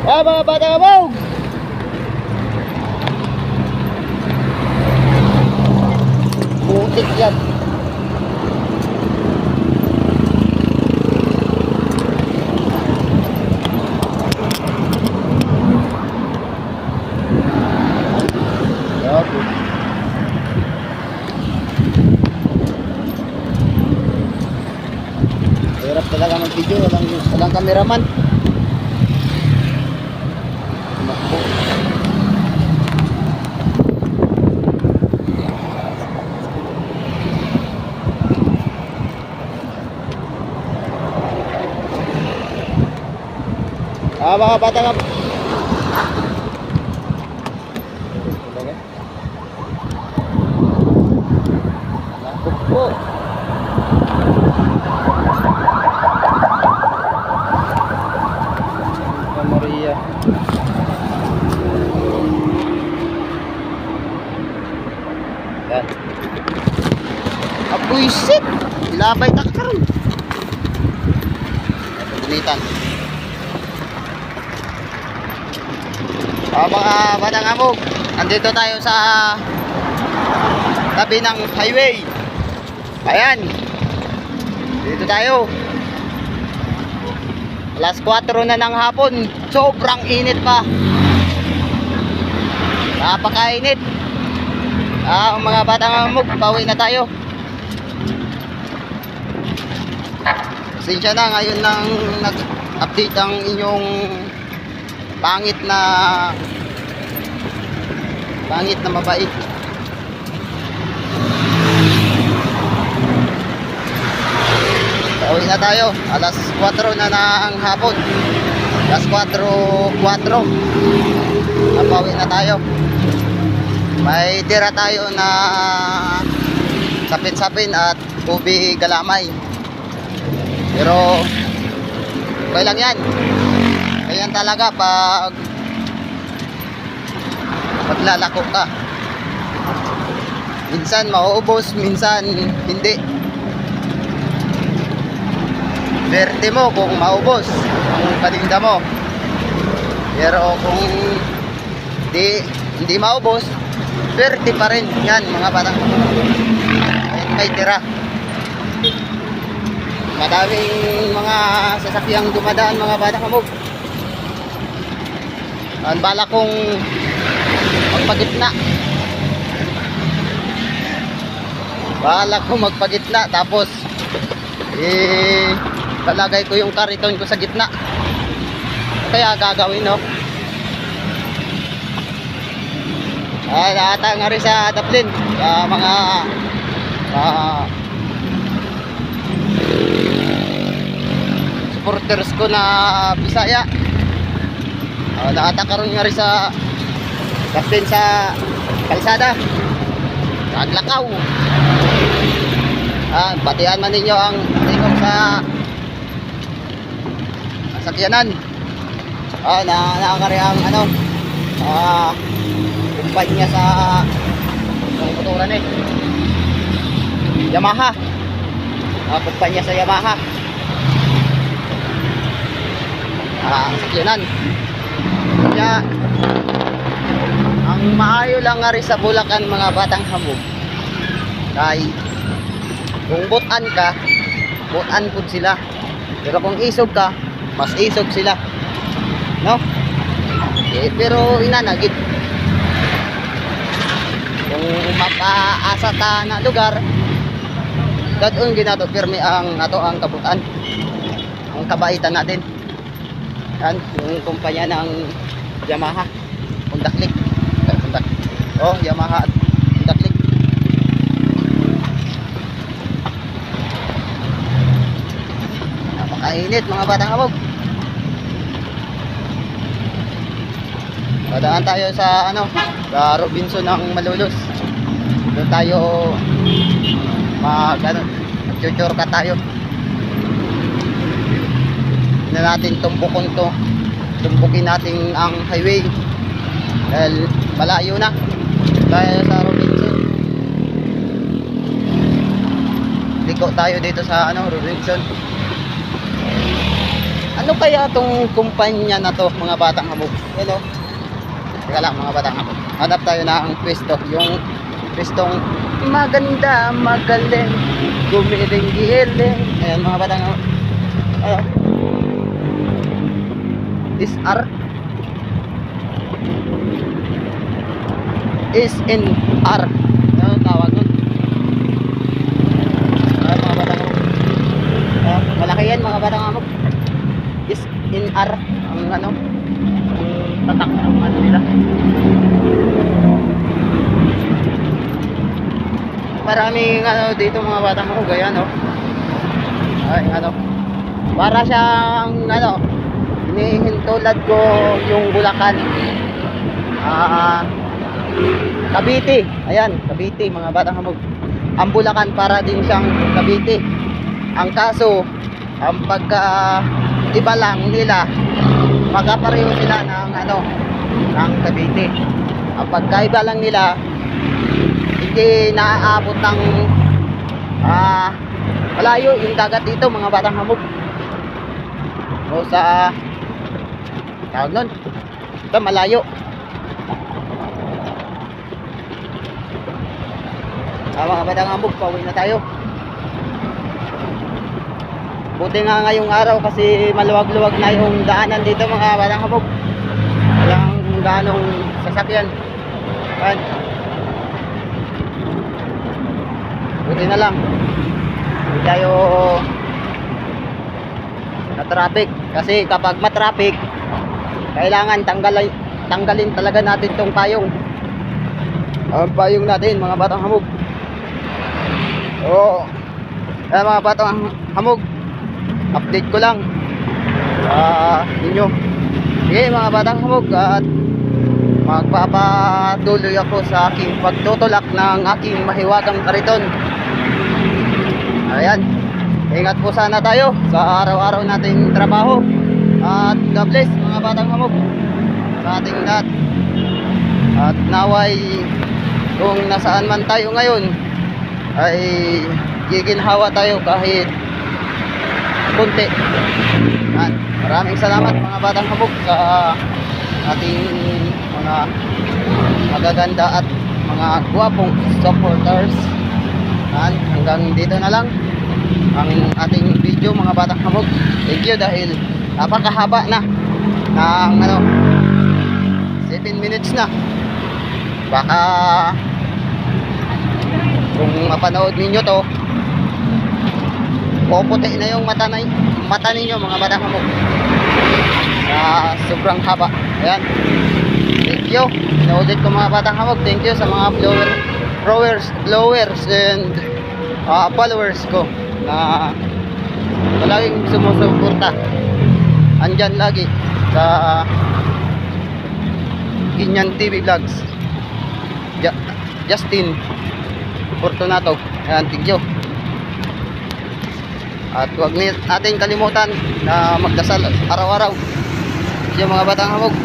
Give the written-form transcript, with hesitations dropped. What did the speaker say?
Ah, mga batang abog! Putik yan. Hirap talaga mag-video, walang cameraman. Ah, mga bata nga. Po. Maria. Yan. Apuisit. Ilabay takkaroon. Pagunitan. Mga batang amog, andito tayo sa tabi ng highway. Ayan, dito tayo. Alas 4 na ng hapon. Sobrang init pa. Napakainit. Mga batang amog, pauwi na tayo. Pasensya na, ngayon lang nag-update ang inyong pangit na mabait. Pauwi na tayo. Alas 4 na ng hapon. Alas 4:04. Pauwi na tayo. May tira tayo na sapin-sapin at ubi galamay. Pero okay lang yan. Ayan talaga pag maglalako ka. Minsan mauubos, minsan hindi. Berte mo kung maubos ang paninda mo. Pero kung hindi maubos, berte pa rin. Yan mga batang. Ayan, may tira. Madaming mga sasakyang dumadaan mga batang amog. Ang bala kong magpagitna. Tapos palagay ko yung kariton ko sa gitna. Kaya gagawin, no? Lahat nga rin sa Daplin. Mga supporters ko na Bisaya. Nakatakaroon nga rin sa Daplin sa kalsada. Naglakaw. Batian man ninyo ang tingog sa sakyanan. Nakakari ang kumpanya sa motoran Yamaha. Kumpanya sa Yamaha. Sakyanan. Kaya ang maayo lang nga rin sa Bulacan mga batang hamog. Kay kung butan ka, butan po sila. Pero kung isog ka, mas isog sila. No? Pero inanagid. Kung mapaasa ta na lugar, dadun ginato pirmi ang kabutan. Ang kabaitan natin. Yan, yung kumpanya ng Yamaha. Pundaklik. Yamaha at Pundaklik. Napakainit mga batang abog. Padaan tayo sa sa Robinson ng Malolos. Doon tayo magchuchurka tayo. Na natin tumbukin natin ang highway dahil malayo na tayo sa Robinson. Liko tayo dito sa Robinson. Ano kaya tong kumpanya na to, mga batang hamog? Ano? Teka lang, mga batang hamog. Hanap tayo ng pwesto. Yung pwestong maganda, magaling, gumiling-giling. Ayan, mga batang hamog. Ano? SR is in R. Ano tawag nun? Ayan, mga batang hamog. Malaki yan, mga batang hamog. Is in R ang ano, ang tatak ng ano nila. Maraming ano dito, mga batang hamog. Ayan, no? Ay, ano, para siyang ano, hinihintulad ko yung Bulacan, Cavite. Ayan, Cavite, mga batang hamog. Ang Bulacan para din siyang Cavite. Ang kaso, ang pagka iba lang nila, magkapareho sila ng ano, ng Cavite. Ang pagkaiba lang nila, hindi naaabot ng malayo yung dagat dito, mga batang hamog. O sa tawag nun, ito malayo. Mga batang hamog, pauwi na tayo. Buti nga ngayong araw kasi maluwag-luwag na yung daanan dito, mga batang hamog. Walang ganong sasakyan. Ayan. Buti na lang hindi tayo na traffic, kasi kapag matraffic kailangan tanggalin talaga natin tong payong. Ang payong natin, mga batang hamog. Oo. Ayan, mga batang hamog, update ko lang ninyo. Sige, mga batang hamog, at magpapatuloy ako sa aking pagtutulak ng aking mahiwagang kariton. Ayan, ingat po sana tayo sa araw-araw nating trabaho. At God bless, mga batang hamog, sa ating lahat. At naway kung nasaan man tayo ngayon ay giginhawa tayo kahit kunti. At maraming salamat, mga batang hamog, sa ating mga magaganda at mga gwapong supporters. At hanggang dito na lang ang ating video, mga batang hamog. Thank you, dahil napakahaba na ng ano, 7 minutes na. Baka kung mapanood ninyo to, puputi na yung mata ninyo, mga batang hamog, sa sobrang haba. Ayan, thank you. Inuulit ko, mga batang hamog, thank you sa mga blowers and followers ko na palaging sumusuporta. Andyan lagi sa Kinyan TV Vlogs. Justin Fortunato. Ayan, thank you. At huwag natin kalimutan na magdasal araw-araw. Yung mga batang hamog,